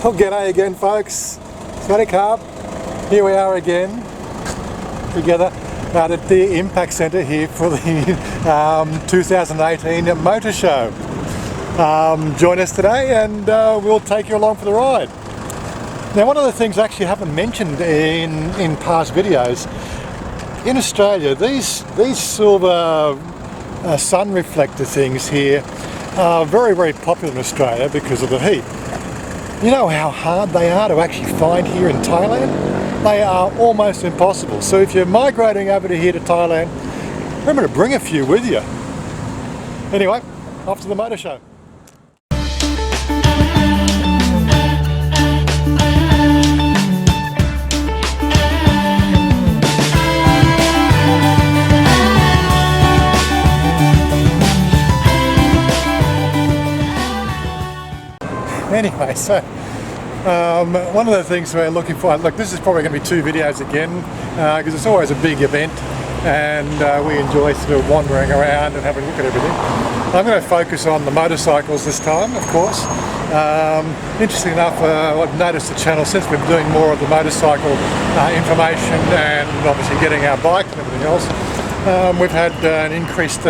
Well, g'day again, folks. Swaddy Carp. Here we are again, together out at the Impact Centre here for the 2018 Motor Show. Join us today and we'll take you along for the ride. Now, one of the things I actually haven't mentioned in past videos, in Australia, these silver sun reflector things here are very, very popular in Australia because of the heat. You know how hard they are to actually find here in Thailand? They are almost impossible. So if you're migrating over to here to Thailand, remember to bring a few with you. Anyway, off to the motor show. Anyway, so one of the things we're looking for, look, this is probably going to be 2 videos again because it's always a big event and we enjoy sort of wandering around and having a look at everything. I'm going to focus on the motorcycles this time, of course. Interesting enough, I've noticed the channel since we're doing more of the motorcycle information and obviously getting our bike and everything else, we've had an increased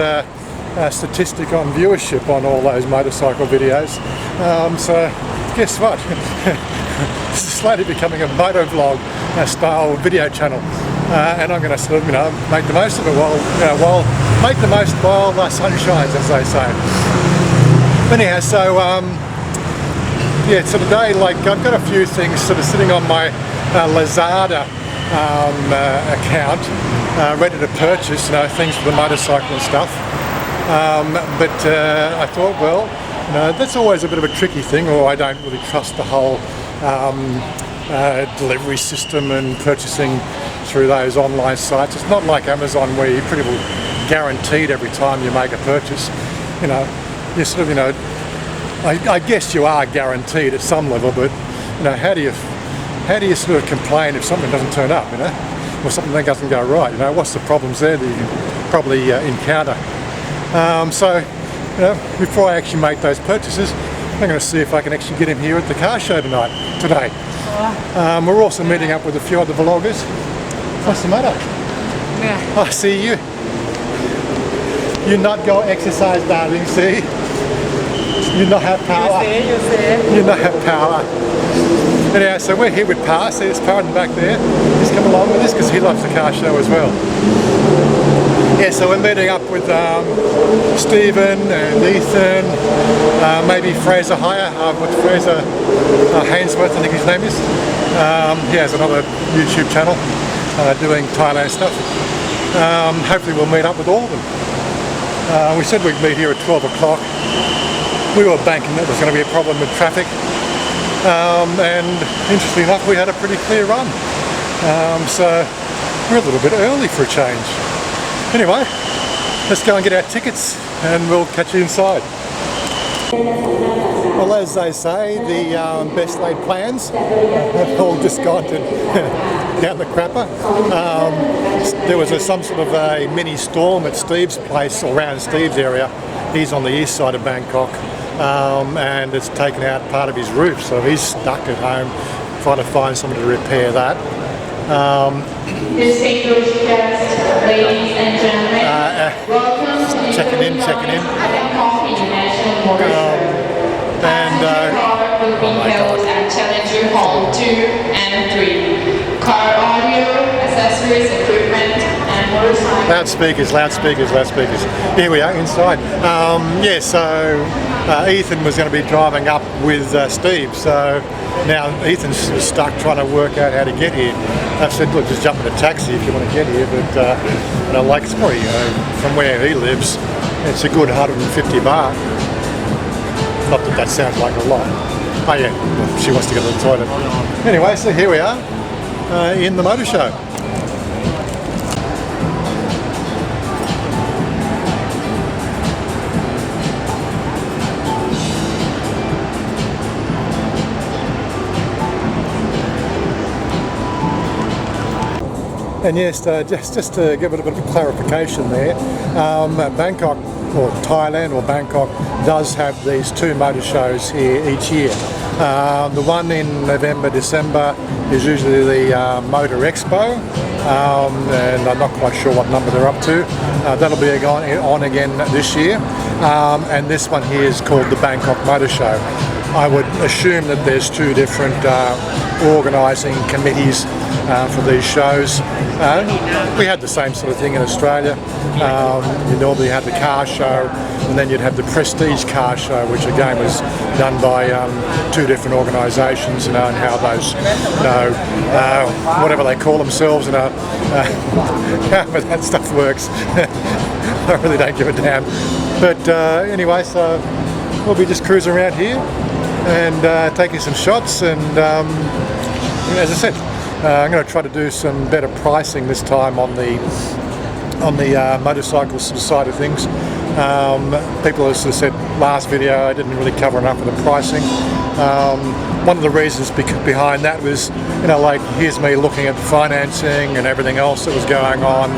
statistic on viewership on all those motorcycle videos. So guess what? This is slowly becoming a motovlog style video channel, and I'm going to sort of, make the most of it while make the most while the sun shines, as they say. Anyhow, so yeah, so today, like, I've got a few things sort of sitting on my Lazada account, ready to purchase, things for the motorcycle and stuff. But I thought, well, that's always a bit of a tricky thing, or I don't really trust the whole delivery system and purchasing through those online sites. It's not like Amazon where you're pretty well guaranteed every time you make a purchase. You sort of, I guess you are guaranteed at some level, but how do you sort of complain if something doesn't turn up, or something that doesn't go right? What's the problems there that you can probably encounter? So, before I actually make those purchases, I'm going to see if I can actually get him here at the car show today. We're also meeting up with a few other vloggers. What's the matter? Yeah. I see you. You not go exercise, darling, see? You not have power. You see. You not have power. Anyhow, so we're here with Pa. See this Pa in the back there? He's come along with us because he loves the car show as well. Yeah, so we're meeting up with Stephen and Ethan, maybe Fraser Hire, with Fraser Hainsworth, I think his name is. He has another YouTube channel doing Thailand stuff. Hopefully we'll meet up with all of them. We said we'd meet here at 12 o'clock. We were banking that there's going to be a problem with traffic. And interestingly enough, we had a pretty clear run. So we're a little bit early for a change. Anyway, let's go and get our tickets and we'll catch you inside. Well, as they say, the best laid plans have all just gone to down the crapper. There was some sort of a mini storm at Steve's place, or around Steve's area. He's on the east side of Bangkok, and it's taken out part of his roof, so he's stuck at home trying to find someone to repair that. Distinguished guests, ladies and gentlemen, welcome to checking in. Bangkok International Motor Show. And car will be held at Challenger Hall 2 and 3. Car audio, accessories, equipment, and motorcycle. Loudspeakers. Here we are inside. Yeah, so Ethan was going to be driving up with Steve, so now Ethan's stuck trying to work out how to get here. I've said, look, just jump in a taxi if you want to get here, but like it's probably, from where he lives, it's a good 150 baht. Not that that sounds like a lot. Oh yeah, well, she wants to go to the toilet. Anyway, so here we are in the motor show. And yes, just to give it a bit of clarification there, Bangkok or Thailand or Bangkok does have these two motor shows here each year. The one in November, December is usually the Motor Expo, and I'm not quite sure what number they're up to. That'll be on again this year, and this one here is called the Bangkok Motor Show. I would assume that there's two different organising committees for these shows. We had the same sort of thing in Australia. You normally had the car show, and then you'd have the Prestige car show, which again was done by two different organisations, and how those, whatever they call themselves, however that stuff works. I really don't give a damn. But anyway, so we'll be just cruising around here and taking some shots, and as I said, I'm going to try to do some better pricing this time on the motorcycle side of things. People have sort of said last video I didn't really cover enough of the pricing. One of the reasons behind that was, like, here's me looking at financing and everything else that was going on,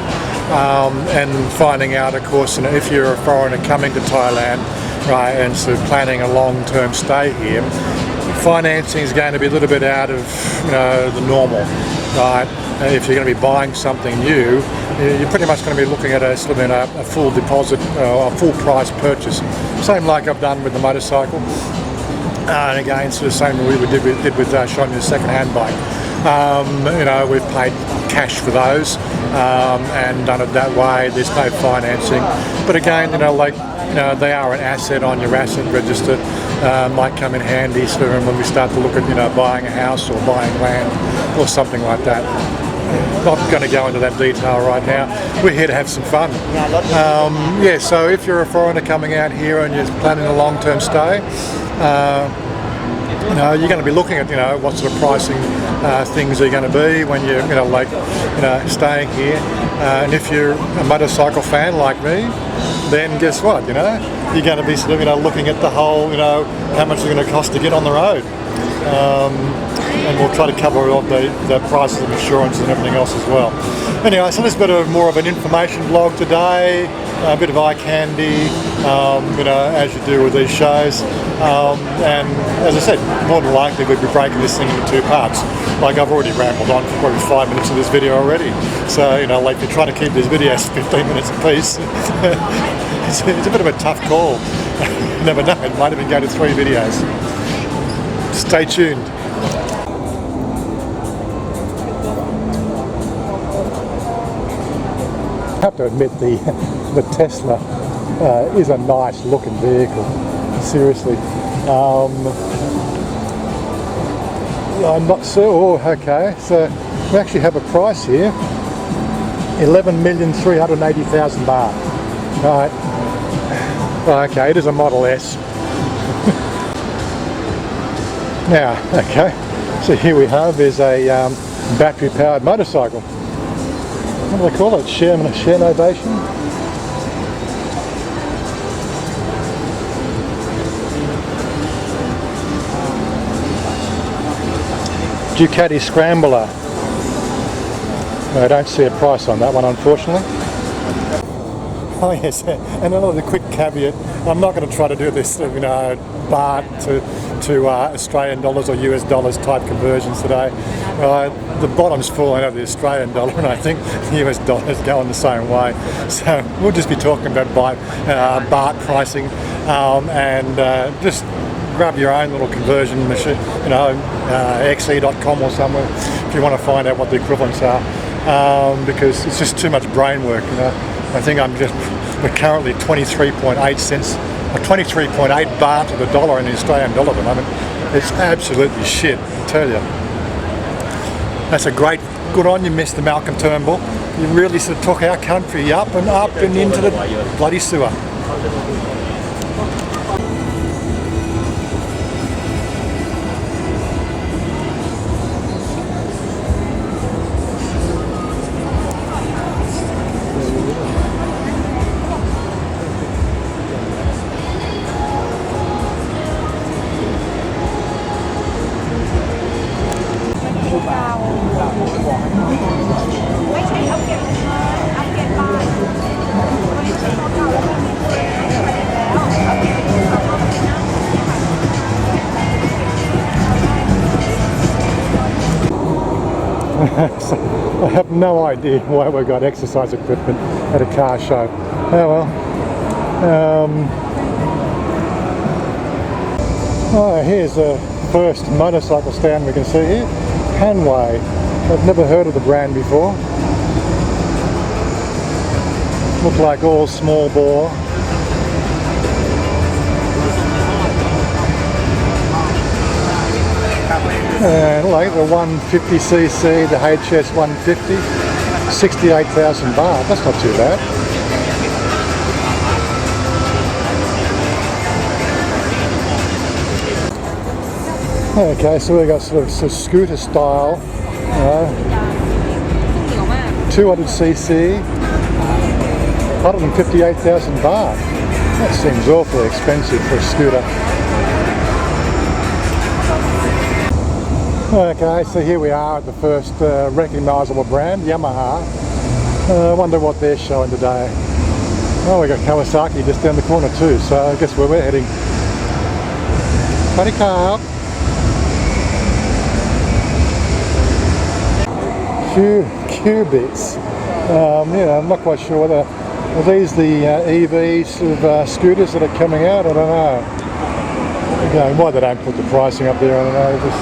and finding out, of course, if you're a foreigner coming to Thailand, right, and sort of planning a long-term stay here, financing is going to be a little bit out of the normal, right? If you're going to be buying something new, you're pretty much going to be looking at a full deposit, a full price purchase. Same like I've done with the motorcycle, and again, sort of same we did with showing you the second-hand bike. We've paid cash for those and done it that way. There's no financing, but again, they are an asset on your asset register. Might come in handy when we start to look at buying a house or buying land or something like that. Not going to go into that detail right now. We're here to have some fun. So if you're a foreigner coming out here and you're planning a long-term stay, you're going to be looking at what sort of pricing things are going to be when you're staying here. And if you're a motorcycle fan like me, then guess what? You're going to be sort of looking at the whole how much it's going to cost to get on the road. And we'll try to cover all the prices of insurance and everything else as well. Anyway, so this is a bit of more of an information vlog today, a bit of eye candy, as you do with these shows. And as I said, more than likely we'd be breaking this thing into two parts. Like, I've already rambled on for probably 5 minutes of this video already. So, if you're trying to keep these videos 15 minutes apiece, it's a bit of a tough call. You never know, it might even go to 3 videos. Stay tuned. I have to admit the Tesla is a nice looking vehicle, seriously. I'm not sure, okay, so we actually have a price here, 11,380,000 baht. Right, okay, it is a Model S. Now, okay, so here we have is a battery powered motorcycle. What do they call it? Share Novation? Ducati Scrambler. I don't see a price on that one, unfortunately. Oh yes, and another quick caveat, I'm not going to try to do this, baht to Australian dollars or US dollars type conversions today. The bottom's falling out of the Australian dollar, and I think the US dollar is going the same way. So we'll just be talking about baht pricing, and just grab your own little conversion machine, xe.com or somewhere, if you want to find out what the equivalents are, because it's just too much brain work. I think we're currently 23.8 cents, or 23.8 baht to the dollar in the Australian dollar at the moment. It's absolutely shit, I tell you. That's good on you, Mr. Malcolm Turnbull. You really sort of took our country up and into the bloody sewer. So I have no idea why we got exercise equipment at a car show. Oh well. Oh, here's the first motorcycle stand we can see here. Hanway. I've never heard of the brand before. Look like all small bore. And like the 150cc, the HS 150, 68,000 baht. That's not too bad. Okay, so we've got sort of scooter style, 200cc, 158,000 baht. That seems awfully expensive for a scooter. Okay, so here we are at the first recognisable brand, Yamaha. I wonder what they're showing today. Oh, we got Kawasaki just down the corner too, so I guess where we're heading. Buddy car. Q-bits. Yeah, I'm not quite sure whether are these the EV sort of scooters that are coming out. I don't know. Again, why they don't put the pricing up there, I don't know. Just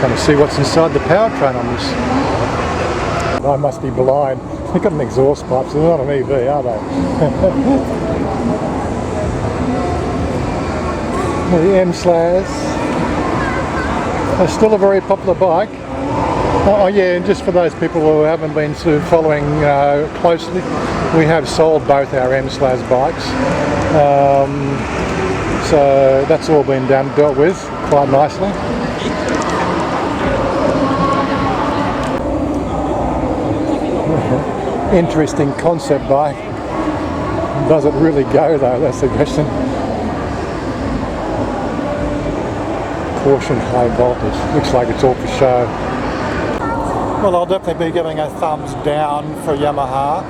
trying to see what's inside the powertrain on this. I must be blind. They've got an exhaust pipe, so they're not an EV, are they? The M-Slaz. It's still a very popular bike. Oh yeah, and just for those people who haven't been sort of following closely, we have sold both our M-Slaz bikes. So that's all been dealt with quite nicely. Interesting concept bike. Does it really go though? That's the question. Caution high voltage. Looks like it's all for show. Well, I'll definitely be giving a thumbs down for Yamaha.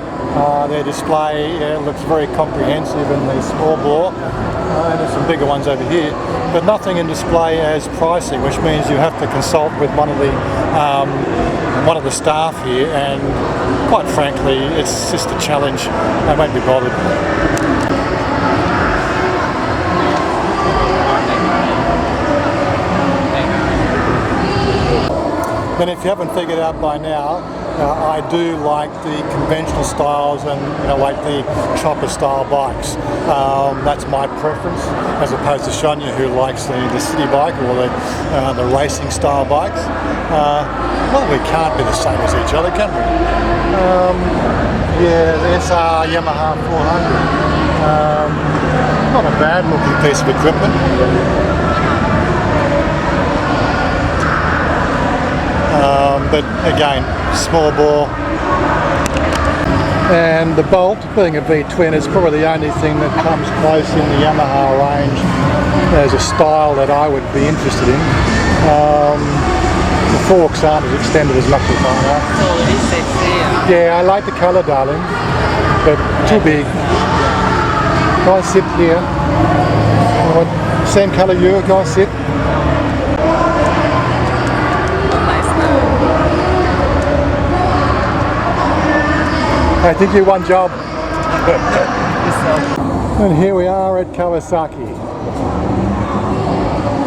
Their display looks very comprehensive in the small bore, and there's some bigger ones over here, but nothing in display as pricing, which means you have to consult with one of the staff here, and quite frankly, it's just a challenge. I won't be bothered. And if you haven't figured out by now, I do like the conventional styles and like the chopper style bikes. That's my preference, as opposed to Shania, who likes the city bike or the racing style bikes. Well, we can't be the same as each other, can we? Yeah, the SR Yamaha 400. Not a bad looking piece of equipment. But again, small bore, and the bolt, being a V-twin, is probably the only thing that comes close in the Yamaha range as a style that I would be interested in. The forks aren't as extended as much as mine are. So it is sexy. Yeah, I like the colour, darling, but too big. Go and sit here. Same colour you, go and sit. I think you won job. And here we are at Kawasaki.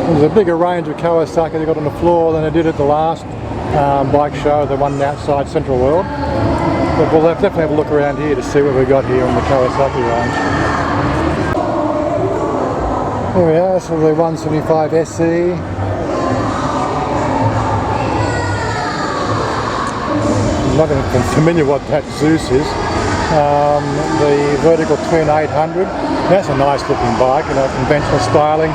There's a bigger range of Kawasaki they got on the floor than they did at the last bike show, the one outside Central World. But we'll definitely have a look around here to see what we got here on the Kawasaki range. Here we are, so the 175 SE. I'm not even familiar what that Zeus is. The vertical twin 800. That's a nice looking bike, conventional styling.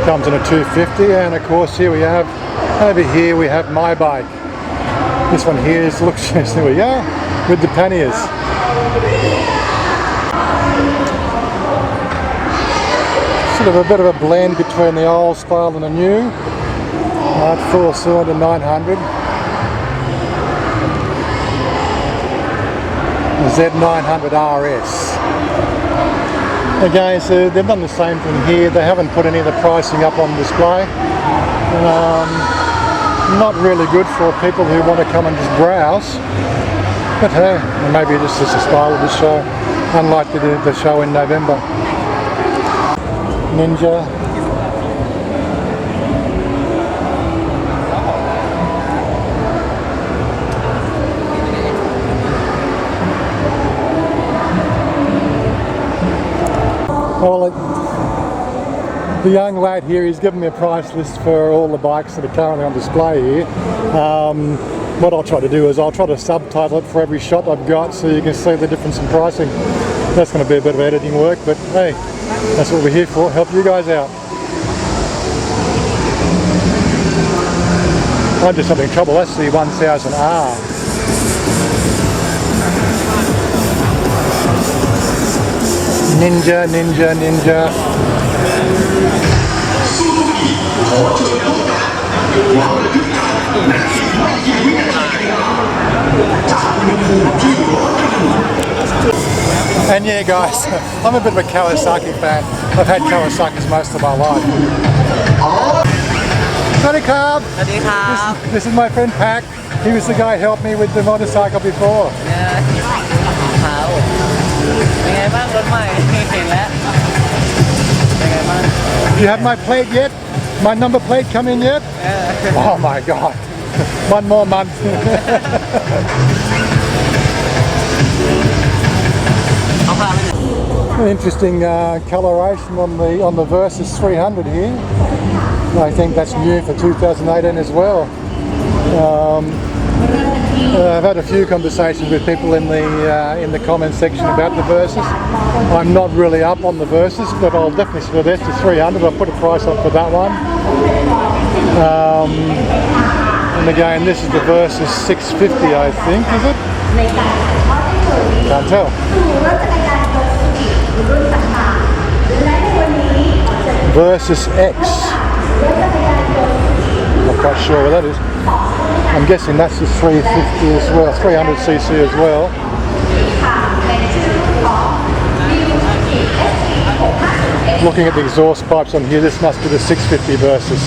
Comes in a 250, and of course here we have, over here we have my bike. This one here looks, there we go, with the panniers. Sort of a bit of a blend between the old style and the new. 4-cylinder 900. Z900 RS. Again, so they've done the same thing here. They haven't put any of the pricing up on display. Not really good for people who want to come and just browse. But hey, maybe this is the style of the show, unlike the show in November. Ninja. Well, the young lad here, he's given me a price list for all the bikes that are currently on display here. What I'll try to do is I'll try to subtitle it for every shot I've got so you can see the difference in pricing. That's going to be a bit of editing work, but hey, that's what we're here for, help you guys out. I'm just having trouble, that's the 1000R. Ninja, ninja, ninja. And yeah guys, I'm a bit of a Kawasaki fan. I've had Kawasaki's most of my life. This is my friend Pac. He was the guy who helped me with the motorcycle before. You have my plate yet? My number plate come in yet? Oh my god. One more month. An interesting coloration on the Versys 300 here. I think that's new for 2018 as well. I've had a few conversations with people in the comment section about the Versys. I'm not really up on the Versys, but I'll definitely suggest the 300. I'll put a price up for that one. And again, this is the Versys 650, I think, is it? Can't tell. Versys X. Not quite sure what that is. I'm guessing that's the 350 as well, 300cc as well. Looking at the exhaust pipes on here, this must be the 650 Versys.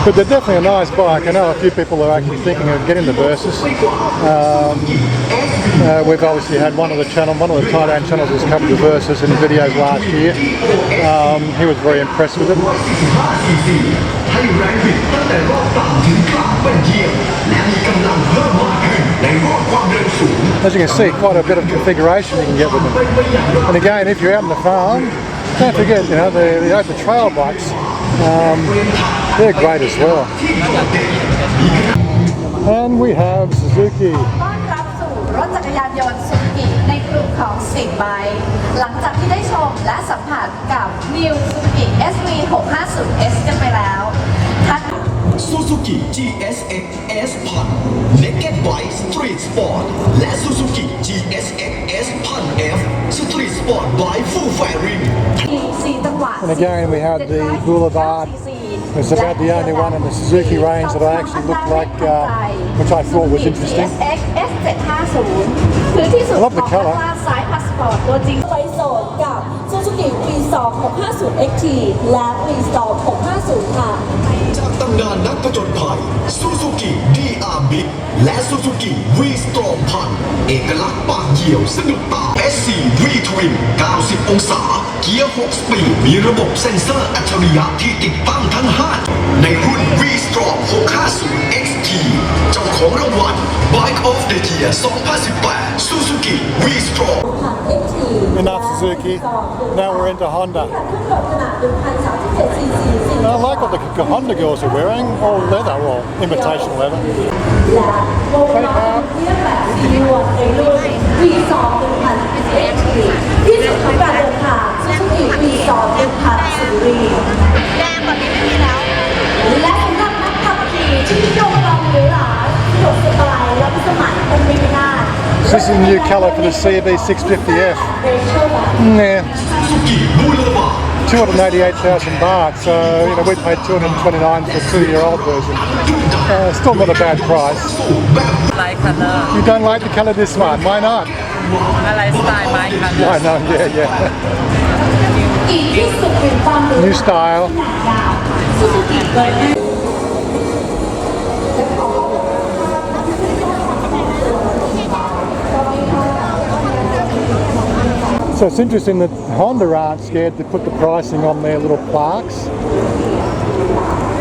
But they're definitely a nice bike. I know a few people are actually thinking of getting the Versys. We've obviously had one of the Thailand channels has covered the Versys in the videos last year. He was very impressed with it. As you can see, quite a bit of configuration you can get with them. And again, if you're out on the farm, don't forget, you know, the open trail bikes, they're great as well. And we have Suzuki. รถจักรยานยนต์ Suzuki ในกลุ่มของ 10 ไบค์หลังจากที่ได้ชมและสัมผัสกับ New Suzuki SV 650S กันไปแล้ว Suzuki GSX S พัน Naked Bike Street Sport และ Suzuki GSX S พัน F Street Sport Bike Full Fairing And again we had the Boulevard. It's about the only one in the Suzuki range that I actually looked like, which I thought was interesting. I love the colour. Suzuki V2 650XT และ V2 650 ค่ะ จากตำนานนักผจญภัย Suzuki DR Big และ Suzuki V-Storm พันเอกลักษณ์ปากเหี่ยวสนุกตา SC V Twin 90 องศาเกียร์ 6 สปีดมีระบบเซ็นเซอร์อัจฉริยะที่ติดตั้งทั้ง5ในรุ่น V-Storm 650 XT เจ้าของรางวัล Bike of the Year 2018 Suzuki V-Storm Enough Suzuki. Now we're into Honda. I like what the Honda girls are wearing. All leather, well, imitation leather. This is a new colour for the CB 650F. Yeah. 288,000 baht, so you know we paid 229 for the 2-year-old version. Still not a bad price. Like color. You don't like the colour of this one? Why not? I like style my color. I know, yeah. อีกที่สุดเป็นความรู้ New style. ซูซูกิเลย So it's interesting that Honda aren't scared to put the pricing on their little plaques.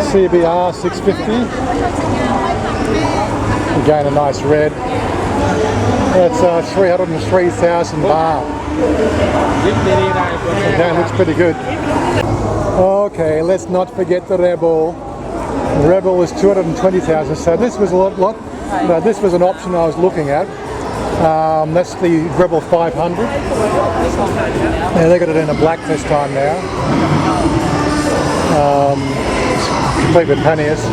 CBR 650. Again, a nice red. That's 303,000 baht. That looks pretty good. Okay, let's not forget the Rebel. The Rebel was 220,000, so this was a lot. No, this was an option I was looking at. That's the Rebel 500. Yeah, they got it in a black this time now. Complete with panniers.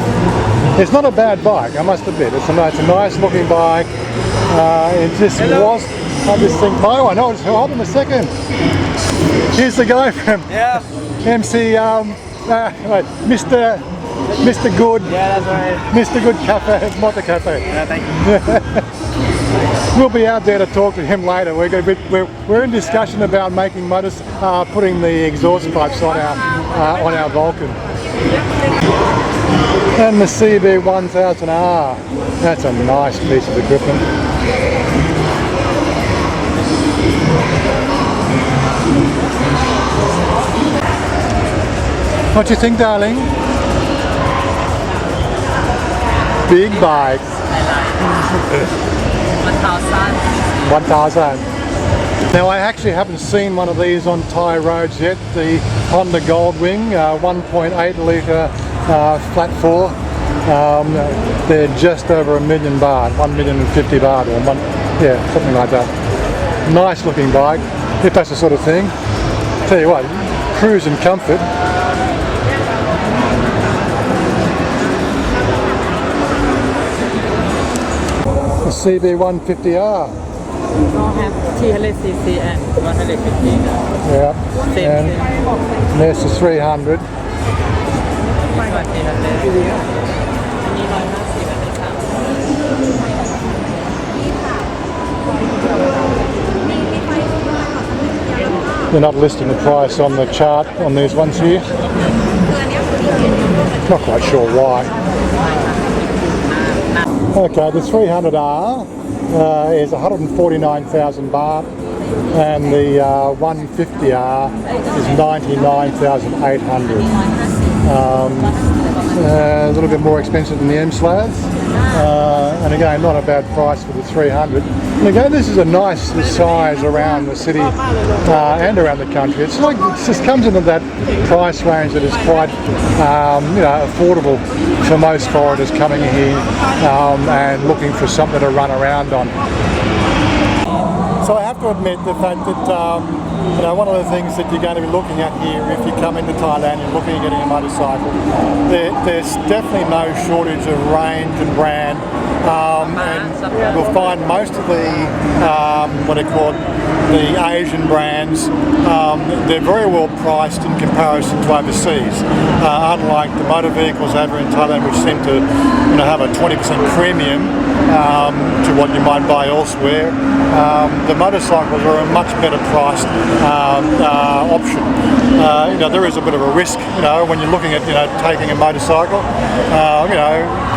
It's not a bad bike, I must admit. It's a nice looking bike. It just was. I just think my one. Oh, hold on a second. Here's the guy from MC. Wait, Mr. Good. Yeah, that's right. Mr. Good Cafe, Motor Cafe. Yeah, thank you. We'll be out there to talk to him later. We're in discussion about making putting the exhaust pipes on our Vulcan. And the CB1000R. That's a nice piece of equipment. What do you think, darling? Big bike. 1,000. Now I actually haven't seen one of these on Thai roads yet. The Honda Goldwing 1.8 litre flat 4. They're just over $1 million baht, 1,050,000 baht, or something like that. Nice looking bike, if that's the sort of thing. Tell you what, cruise and comfort. The CB150R. have 300cc and 150. Yeah. Same. And there's the 300. They're not listing the price on the chart on these ones here. Not quite sure why. Okay, the 300R is 149,000 baht, and the 150R is 99,800. A little bit more expensive than the M-Slavs, and again not a bad price for the 300. And again, this is a nice size around the city and around the country. It just comes into that price range that is quite affordable for most foreigners coming here and looking for something to run around on. So I have to admit the fact that one of the things that you're going to be looking at here if you come into Thailand and looking at getting a motorcycle, there's definitely no shortage of range and brand, and you'll find most of the the Asian brands, they're very well priced in comparison to overseas, unlike the motor vehicles over in Thailand, which seem to have a 20% premium to what you might buy elsewhere. The motorcycles are a much better priced option. There is a bit of a risk, when you're looking at taking a motorcycle.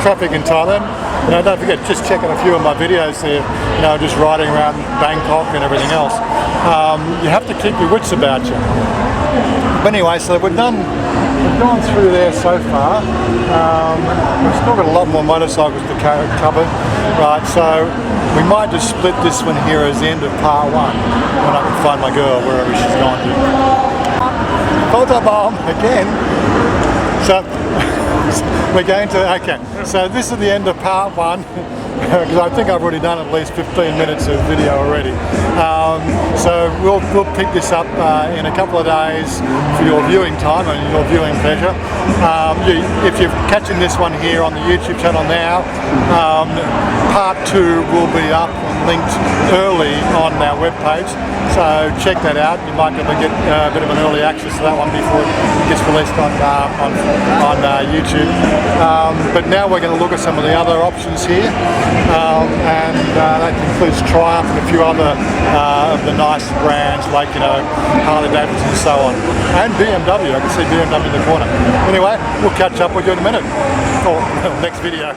Traffic in Thailand. Don't forget, just check out a few of my videos there. Just riding around Bangkok and everything else. You have to keep your wits about you. But anyway, so we've gone through there so far. We've still got a lot more motorcycles to cover, right? So we might just split this one here as the end of part one when I can find my girl wherever she's gone to. Photo bomb again. So we're going to, okay, so this is the end of part one, because I think I've already done at least 15 minutes of video already. So we'll pick this up in a couple of days for your viewing time and your viewing pleasure. If you're catching this one here on the YouTube channel now, part two will be up on linked early on our webpage, so check that out. You might be able to get a bit of an early access to that one before it gets released on YouTube. But now we're going to look at some of the other options here, and that includes Triumph and a few other of the nice brands like, you know, Harley Davidson and so on, and BMW. I can see BMW in the corner. Anyway, we'll catch up with you in a minute, or next video.